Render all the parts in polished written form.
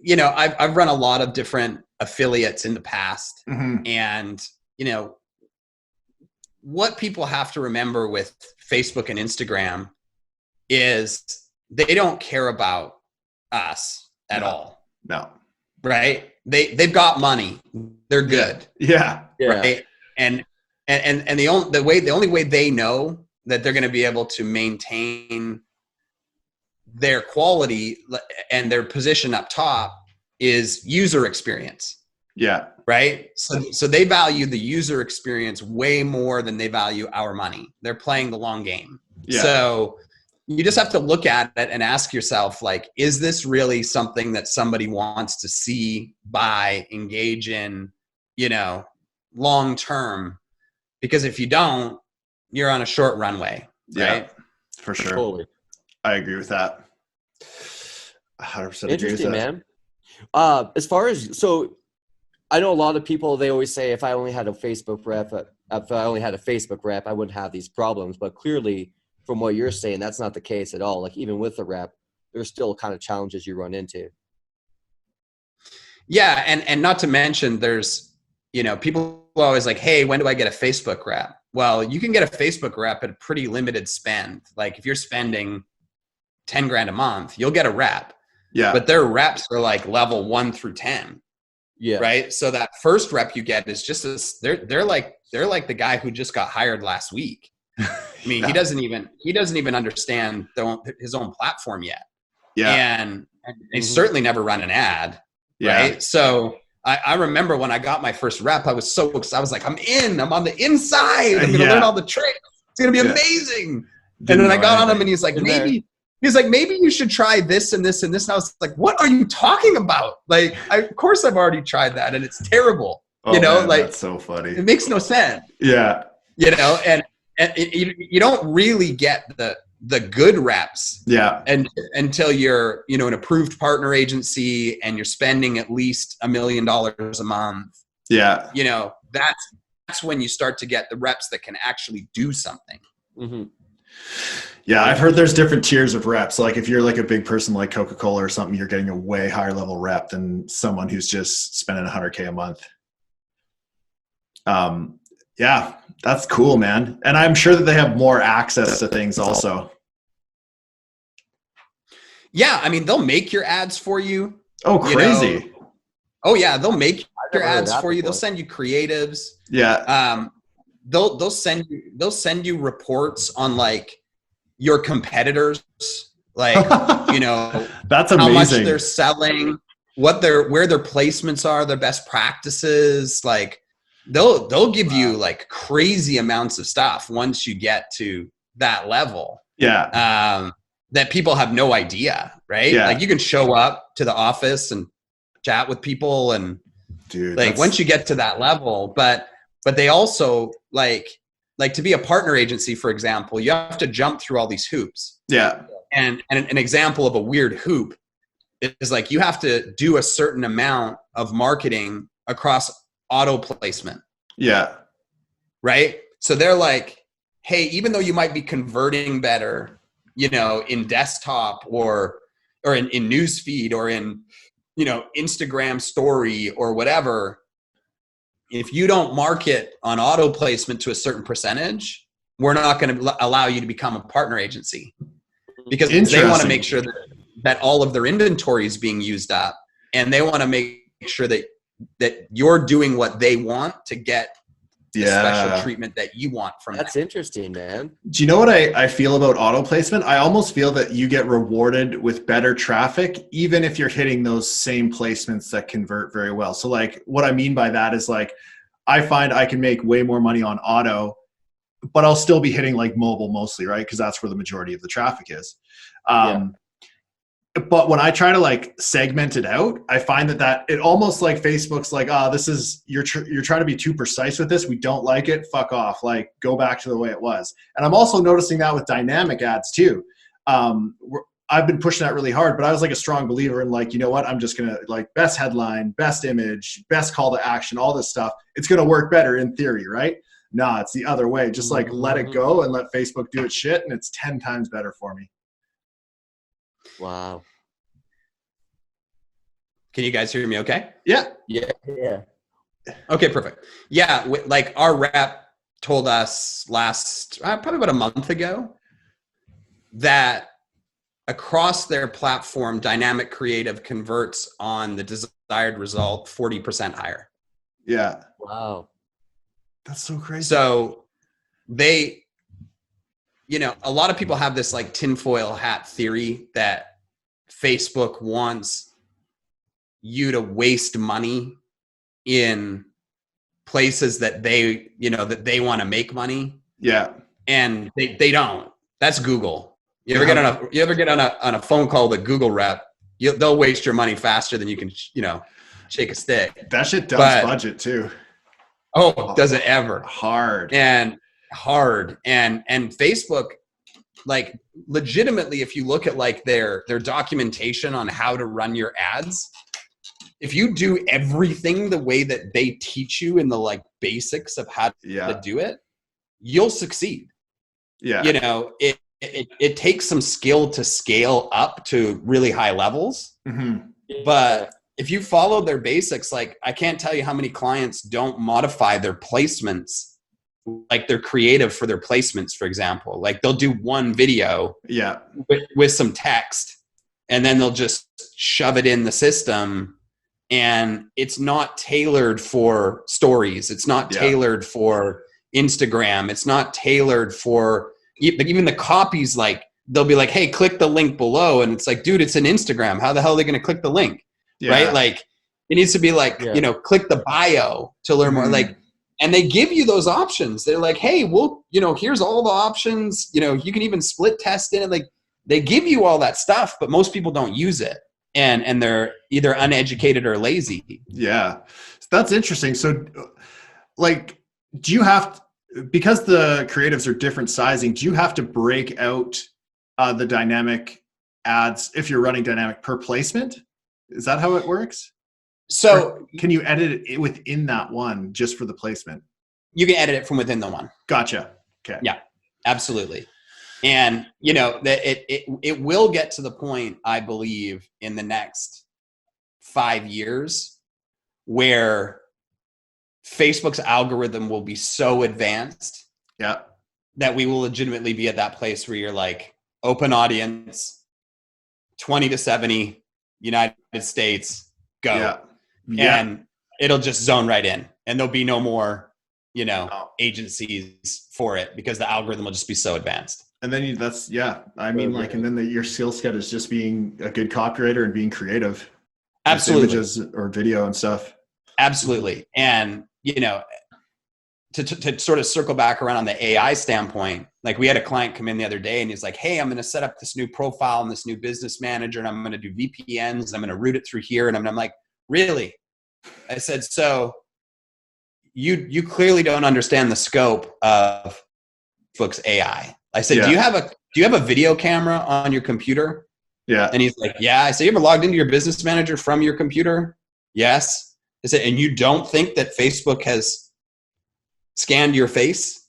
I've run a lot of different affiliates in the past, and what people have to remember with Facebook and Instagram is they don't care about us at all. No. Right? They've got money. They're good. Yeah. Right. And the only way they know that they're going to be able to maintain their quality and their position up top is user experience. Yeah. Right. So they value the user experience way more than they value our money. They're playing the long game. Yeah. So you just have to look at it and ask yourself, like, is this really something that somebody wants to see, buy, engage in, long term? Because if you don't, you're on a short runway. Right? Yeah, for sure. Totally. I agree with that. 100% Interesting, agree with that. Man. As far as, so I know a lot of people, they always say, if I only had a Facebook rep, I wouldn't have these problems. But clearly, from what you're saying, that's not the case at all. Like, even with the rep, there's still kind of challenges you run into. Yeah. And not to mention, there's, people are always like, hey, when do I get a Facebook rep? Well, you can get a Facebook rep at a pretty limited spend. Like, if you're spending 10 grand a month, you'll get a rep. Yeah. But their reps are like level 1 through 10. Yeah. Right. So that first rep you get is just they're like the guy who just got hired last week. I mean, he doesn't even understand his own platform yet. Yeah. And he's certainly never run an ad. Yeah. Right. So I remember when I got my first rep, I was so excited. I was like, I'm on the inside. I'm going to learn all the tricks. It's going to be amazing. And then I got on him and he's like, maybe you should try this and this and this. And I was like, what are you talking about? Like, of course I've already tried that and it's terrible. Man, like, that's so funny. It makes no sense. Yeah. And you don't really get the good reps. Yeah. And until you're, an approved partner agency and you're spending at least $1 million a month. Yeah. That's when you start to get the reps that can actually do something. Mm-hmm. Yeah, I've heard there's different tiers of reps. Like, if you're like a big person like Coca-Cola or something, you're getting a way higher level rep than someone who's just spending $100K a month. Yeah, that's cool, man. And I'm sure that they have more access to things also. Yeah, I mean, they'll make your ads for you. Oh, crazy. Oh yeah, they'll make your ads for you. They'll send you creatives. Yeah. They'll send you reports on like your competitors, like that's amazing. How much they're selling, where their placements are, their best practices. Like they'll give you like crazy amounts of stuff once you get to that level. Yeah. That people have no idea, right? Yeah. Like, you can show up to the office and chat with people and once you get to that level, but they also like to be a partner agency, for example, you have to jump through all these hoops. Yeah. And an example of a weird hoop is like, you have to do a certain amount of marketing across auto placement. Yeah. Right. So they're like, hey, even though you might be converting better, in desktop or in newsfeed or in, Instagram story or whatever, if you don't market on auto placement to a certain percentage, we're not going to allow you to become a partner agency, because they want to make sure that all of their inventory is being used up, and they want to make sure that you're doing what they want to get the special treatment that you want from them. That's interesting, man. Do you know what I feel about auto placement? I almost feel that you get rewarded with better traffic, even if you're hitting those same placements that convert very well. So like, what I mean by that is, like, I find I can make way more money on auto, but I'll still be hitting like mobile mostly, right? Because that's where the majority of the traffic is. But when I try to like segment it out, I find that it almost like Facebook's like, this is, you're trying to be too precise with this. We don't like it. Fuck off. Like, go back to the way it was. And I'm also noticing that with dynamic ads too. I've been pushing that really hard, but I was like a strong believer in like, you know what? I'm just going to like best headline, best image, best call to action, all this stuff. It's going to work better in theory, right? Nah, it's the other way. Just like let it go and let Facebook do its shit, and it's 10 times better for me. Wow. Can you guys hear me okay? Yeah. Yeah. Okay, perfect. Yeah, like our rep told us last, probably about a month ago, that across their platform, dynamic creative converts on the desired result 40% higher. Yeah. Wow. That's so crazy. So they, a lot of people have this like tinfoil hat theory that Facebook wants you to waste money in places that they, that they want to make money. Yeah. And they don't. That's Google. You ever get on a phone call with a Google rep, they'll waste your money faster than you can, shake a stick. That shit dumps budget too. Oh, does it ever? Hard. And Facebook, like legitimately, if you look at like their documentation on how to run your ads, if you do everything the way that they teach you in the like basics of how to do it, you'll succeed. Yeah. It takes some skill to scale up to really high levels. Mm-hmm. But if you follow their basics, like I can't tell you how many clients don't modify their placements, like they're creative for their placements, for example. Like they'll do one video with some text, and then they'll just shove it in the system, and it's not tailored for stories. It's not tailored for Instagram. It's not tailored for even the copies. Like they'll be like, hey, click the link below. And it's like, dude, it's an Instagram. How the hell are they going to click the link? Yeah. Right? Like it needs to be like, click the bio to learn more. Like, and they give you those options. They're like, hey, well, here's all the options. You can even split test in it. Like they give you all that stuff, but most people don't use it. And they're either uneducated or lazy. Yeah. That's interesting. So like, do you have, because the creatives are different sizing, do you have to break out the dynamic ads if you're running dynamic per placement? Is that how it works? So or can you edit it within that one just for the placement? You can edit it from within the one. Gotcha. Okay. Yeah, absolutely. And it will get to the point, I believe, in the next 5 years where Facebook's algorithm will be so advanced that we will legitimately be at that place where you're like, open audience, 20 to 70, United States, go. And it'll just zone right in, and there'll be no more, agencies for it because the algorithm will just be so advanced. And then and then your skill set is just being a good copywriter and being creative. Absolutely. Images or video and stuff. Absolutely. And, to sort of circle back around on the AI standpoint, like we had a client come in the other day and he's like, hey, I'm going to set up this new profile and this new business manager, and I'm going to do VPNs and I'm going to route it through here. And I'm like, really? I said, so you clearly don't understand the scope of Facebook's AI. I said, do you have a video camera on your computer? Yeah. And he's like, yeah. I said, you ever logged into your business manager from your computer? Yes. I said, and you don't think that Facebook has scanned your face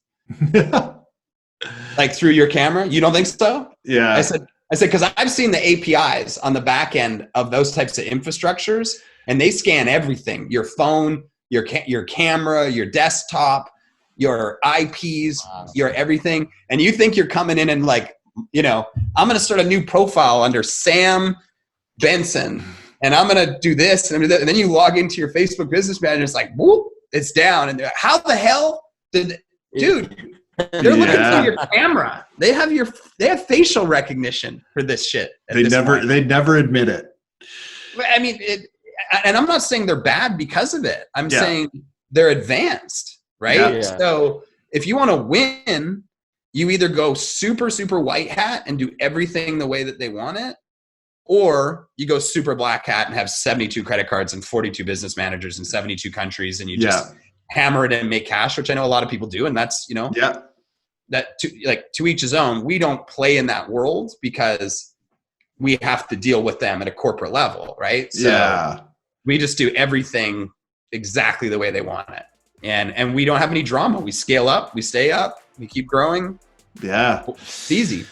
like through your camera? You don't think so? Yeah. I said, because I've seen the APIs on the back end of those types of infrastructures, and they scan everything: your phone, your camera, your desktop, your IPs, your everything. And you think you're coming in and like, I'm going to start a new profile under Sam Benson, and I'm going to do this and then you log into your Facebook business manager. It's like, whoop, it's down. And how the hell dude? They're looking through your camera. They have facial recognition for this shit. They never admit it. I mean, and I'm not saying they're bad because of it. I'm saying they're advanced, right? Yeah. So if you want to win, you either go super, super white hat and do everything the way that they want it, or you go super black hat and have 72 credit cards and 42 business managers in 72 countries, and you just hammer it and make cash, which I know a lot of people do. And that's, that to each his own. We don't play in that world because we have to deal with them at a corporate level, right? So we just do everything exactly the way they want it. And we don't have any drama. We scale up, we stay up, we keep growing. Yeah. It's easy.